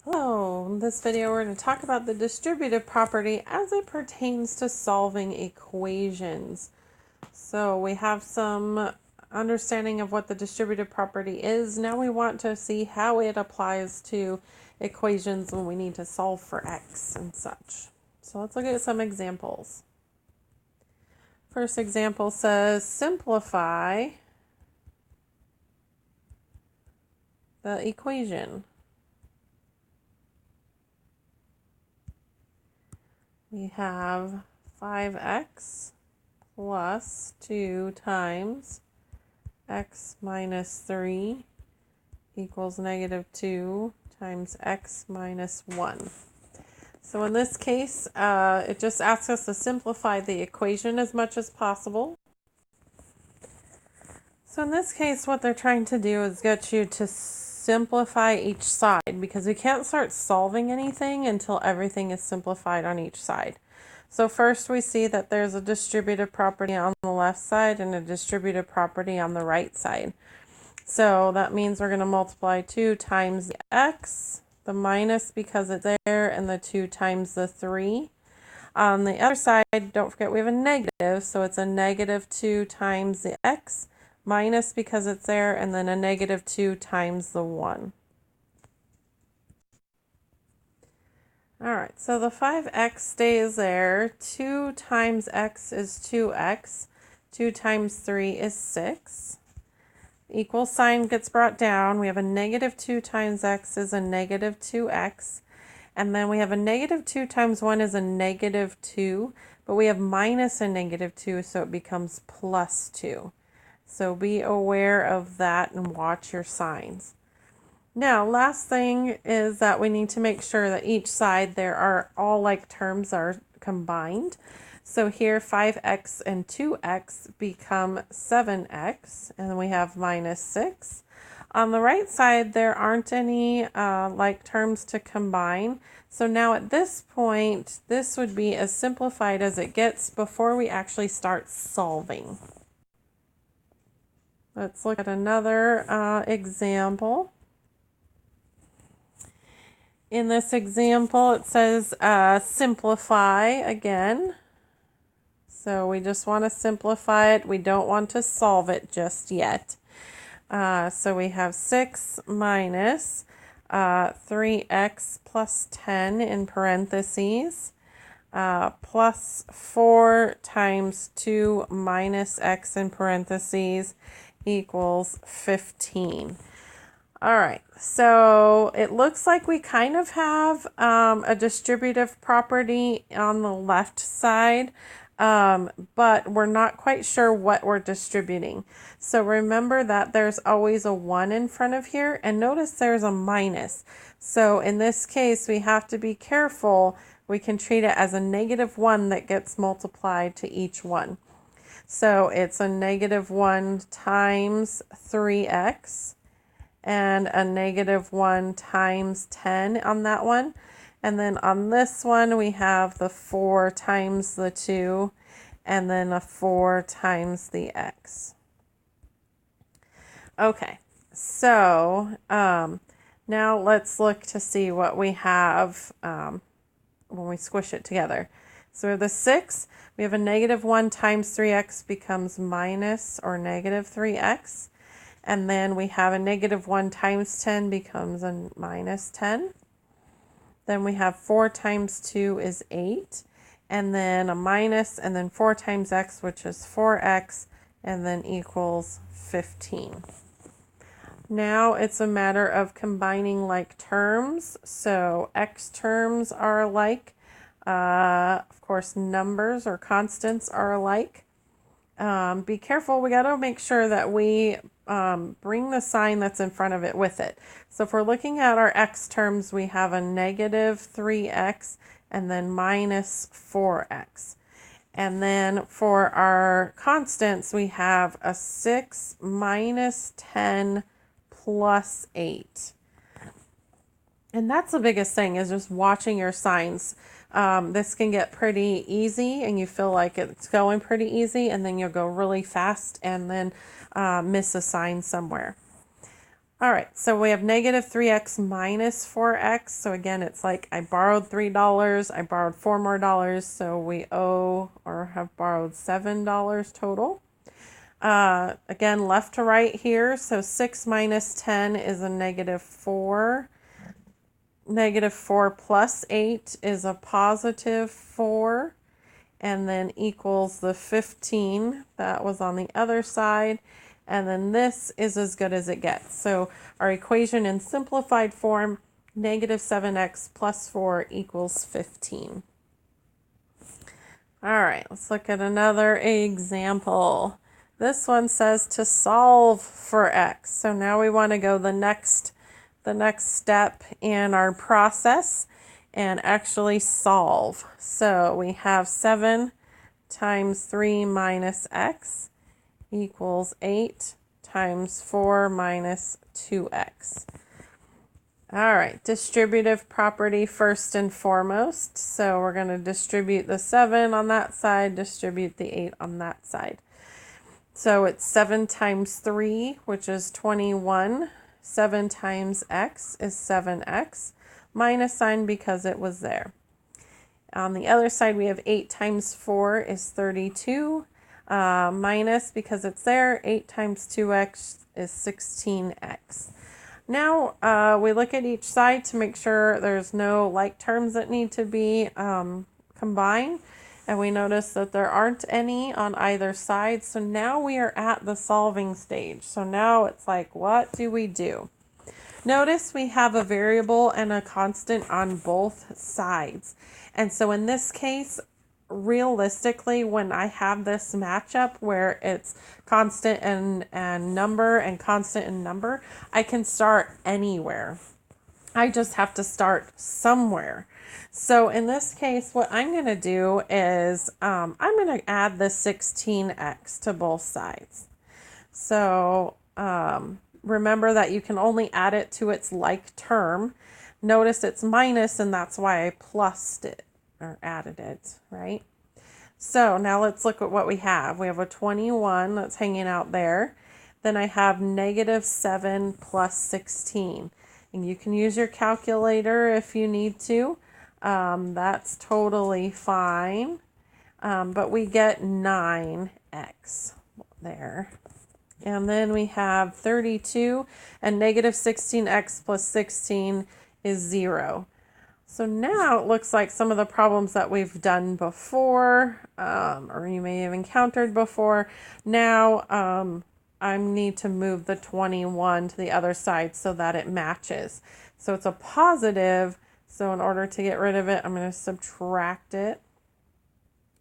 Hello, in this video we're going to talk about the distributive property as it pertains to solving equations. So we have some understanding of what the distributive property is. Now we want to see how it applies to equations when we need to solve for x and such. So let's look at some examples. First example says simplify the equation. We have 5x plus 2 times x minus 3 equals negative 2 times x minus 1. So in this case, it just asks us to simplify the equation as much as possible. So in this case, what they're trying to do is get you to simplify each side, because we can't start solving anything until everything is simplified on each side. So first we see that there's a distributive property on the left side and a distributive property on the right side. So that means we're going to multiply 2 times the x, the minus because it's there, and the 2 times the 3. On the other side, don't forget we have a negative, so it's a negative 2 times the x, minus because it's there, and then a negative 2 times the 1. All right, so the 5x stays there. 2 times x is 2x. 2 times 3 is 6. Equal sign gets brought down. We have a negative 2 times x is a negative 2x. And then we have a negative 2 times 1 is a negative 2. But we have minus a negative 2, so it becomes plus 2. So be aware of that and watch your signs. Now, last thing is that we need to make sure that each side there are all like terms are combined. So here 5x and 2x become 7x, and then we have minus 6. On the right side, there aren't any like terms to combine. So now at this point, this would be as simplified as it gets before we actually start solving. Let's look at another example. In this example, it says simplify again. So we just want to simplify it. We don't want to solve it just yet. So we have 6 minus 3x plus 10 in parentheses, plus 4 times 2 minus x in parentheses equals 15. All right, so it looks like we kind of have a distributive property on the left side, but we're not quite sure what we're distributing. So remember that there's always a 1 in front of here, and notice there's a minus. So in this case, we have to be careful. We can treat it as a negative 1 that gets multiplied to each one. So it's a negative 1 times 3x. And a negative 1 times 10 on that one. And then on this one, we have the 4 times the 2, and then a 4 times the x. Okay, so now let's look to see what we have when we squish it together. So the 6, we have a negative 1 times 3x becomes minus or negative 3x. And then we have a negative 1 times 10 becomes a minus 10. Then we have 4 times 2 is 8. And then a minus, and then 4 times x, which is 4x, and then equals 15. Now it's a matter of combining like terms. So x terms are alike. Of course, numbers or constants are alike. Be careful. We got to make sure that we bring the sign that's in front of it with it. So if we're looking at our x terms, we have a negative 3x and then minus 4x. And then for our constants, we have a 6 minus 10 plus 8. And that's the biggest thing, is just watching your signs. This can get pretty easy and you feel like it's going pretty easy, and then you'll go really fast and then miss a sign somewhere. All right, so we have negative 3x minus 4x. So again, it's like I borrowed $3, I borrowed $4 more, so we owe or have borrowed $7 total. Again, left to right here, so 6 minus 10 is a negative 4. Negative 4 plus 8 is a positive 4, and then equals the 15 that was on the other side. And then this is as good as it gets. So our equation in simplified form, negative 7x plus 4 equals 15. All right, let's look at another example. This one says to solve for x. So now we want to go the next step in our process and actually solve. So we have 7 times 3 minus x equals 8 times 4 minus 2x. All right, distributive property first and foremost. So we're going to distribute the 7 on that side, distribute the 8 on that side. So it's 7 times 3, which is 21. 7 times x is 7x, minus sign because it was there. On the other side, we have 8 times 4 is 32, minus because it's there. 8 times 2x is 16x. Now we look at each side to make sure there's no like terms that need to be combined. And we notice that there aren't any on either side. So now we are at the solving stage. So now it's like, what do we do? Notice we have a variable and a constant on both sides. And so in this case, realistically, when I have this matchup where it's constant and number and constant and number, I can start anywhere. I just have to start somewhere. So in this case, what I'm going to do is I'm going to add the 16x to both sides. So remember that you can only add it to its like term. Notice it's minus, and that's why I plussed it or added it, right? So now let's look at what we have. We have a 21 that's hanging out there. Then I have negative 7 plus 16. And you can use your calculator if you need to. That's totally fine. But we get 9x there. And then we have 32, and negative 16x plus 16 is 0. So now it looks like some of the problems that we've done before, or you may have encountered before. Now I need to move the 21 to the other side so that it matches. So it's a positive. So in order to get rid of it, I'm going to subtract it.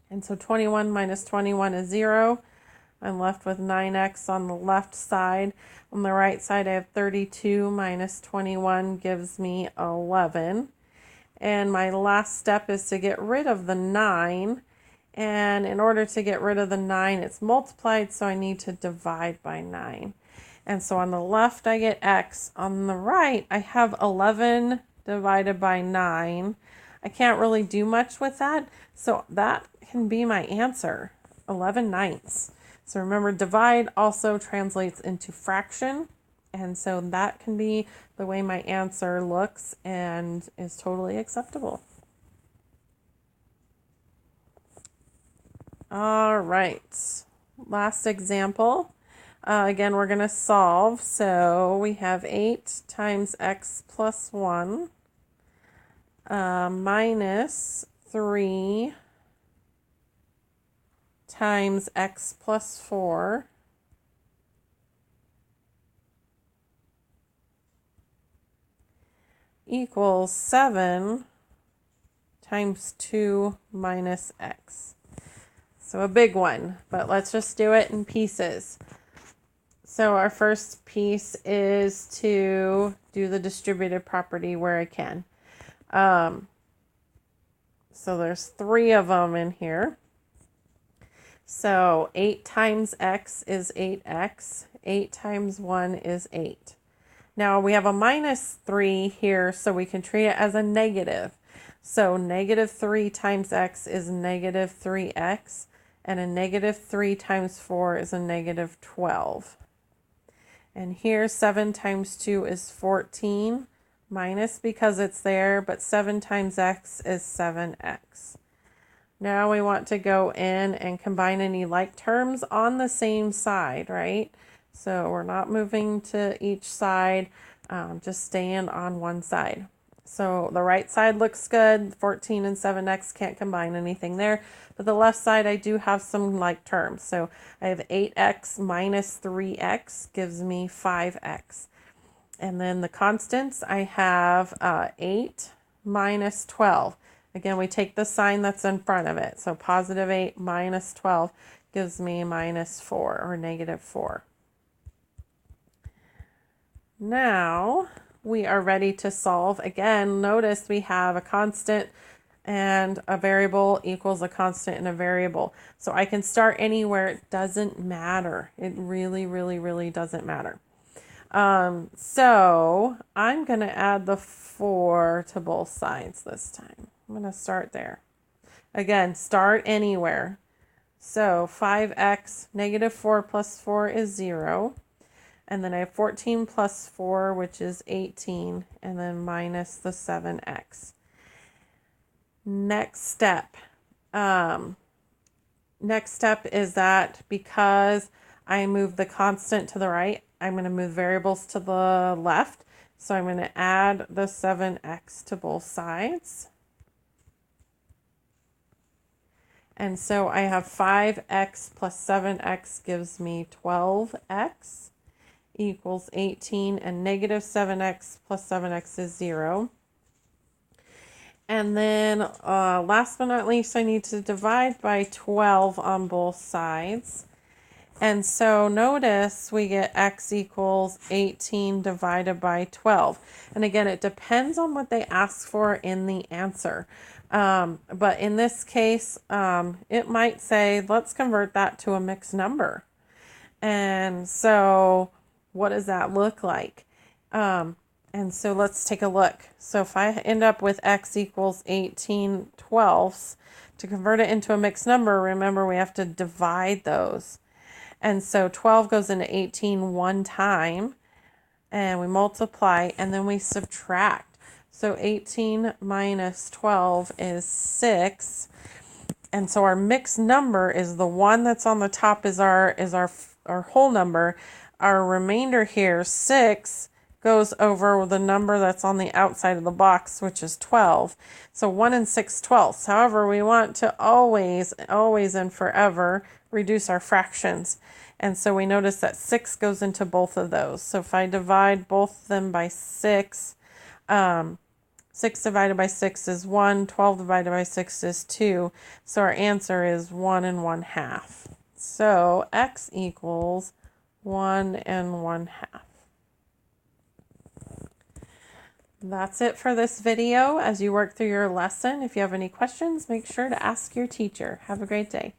And so 21 minus 21 is 0. I'm left with 9x on the left side. On the right side, I have 32 minus 21 gives me 11. And my last step is to get rid of the 9. And in order to get rid of the 9, it's multiplied, so I need to divide by 9. And so on the left, I get x. On the right, I have 11 divided by 9. I can't really do much with that, so that can be my answer, 11/9. So remember, divide also translates into fraction. And so that can be the way my answer looks and is totally acceptable. All right. Last example. Again, we're going to solve. So we have 8 times x plus 1 minus 3 times x plus 4 equals 7 times 2 minus x. So a big one, but let's just do it in pieces. So our first piece is to do the distributive property where I can. So there's 3 of them in here. So 8 times x is 8x. 8 times 1 is 8. Now we have a minus 3 here, so we can treat it as a negative. So negative 3 times x is negative 3x, and a negative 3 times 4 is a negative 12. And here 7 times 2 is 14, minus because it's there, but 7 times x is 7x. Now we want to go in and combine any like terms on the same side, right? So we're not moving to each side, just staying on one side. So the right side looks good. 14 and 7x can't combine anything there. But the left side, I do have some like terms. So I have 8x minus 3x gives me 5x. And then the constants, I have 8 minus 12. Again, we take the sign that's in front of it. So positive 8 minus 12 gives me minus 4 or negative 4. Now we are ready to solve. Again, notice we have a constant and a variable equals a constant and a variable. So I can start anywhere. It doesn't matter. It really, really, really doesn't matter. So I'm going to add the 4 to both sides this time. I'm going to start there. Again, start anywhere. So 5x, negative 4 plus 4 is 0. And then I have 14 plus 4, which is 18, and then minus the 7x. Next step. Next step is that because I move the constant to the right, I'm going to move variables to the left. So I'm going to add the 7x to both sides. And so I have 5x plus 7x gives me 12x equals 18, and negative 7x plus 7x is 0. And then last but not least, I need to divide by 12 on both sides. And so notice we get x equals 18 divided by 12. And again, it depends on what they ask for in the answer. But in this case, it might say, let's convert that to a mixed number. And so what does that look like? And so let's take a look. So if I end up with x equals 18 twelfths, to convert it into a mixed number, remember we have to divide those. And so 12 goes into 18 one time, and we multiply, and then we subtract. So 18 minus 12 is 6. And so our mixed number is the one that's on the top is our whole number. Our remainder here, 6, goes over the number that's on the outside of the box, which is 12. So 1 and 6 twelfths. However, we want to always and forever reduce our fractions. And so we notice that 6 goes into both of those. So if I divide both of them by 6, 6 divided by 6 is 1, 12 divided by 6 is 2. So our answer is 1 1/2. So x equals 1 1/2. That's it for this video. As you work through your lesson, if you have any questions, make sure to ask your teacher. Have a great day.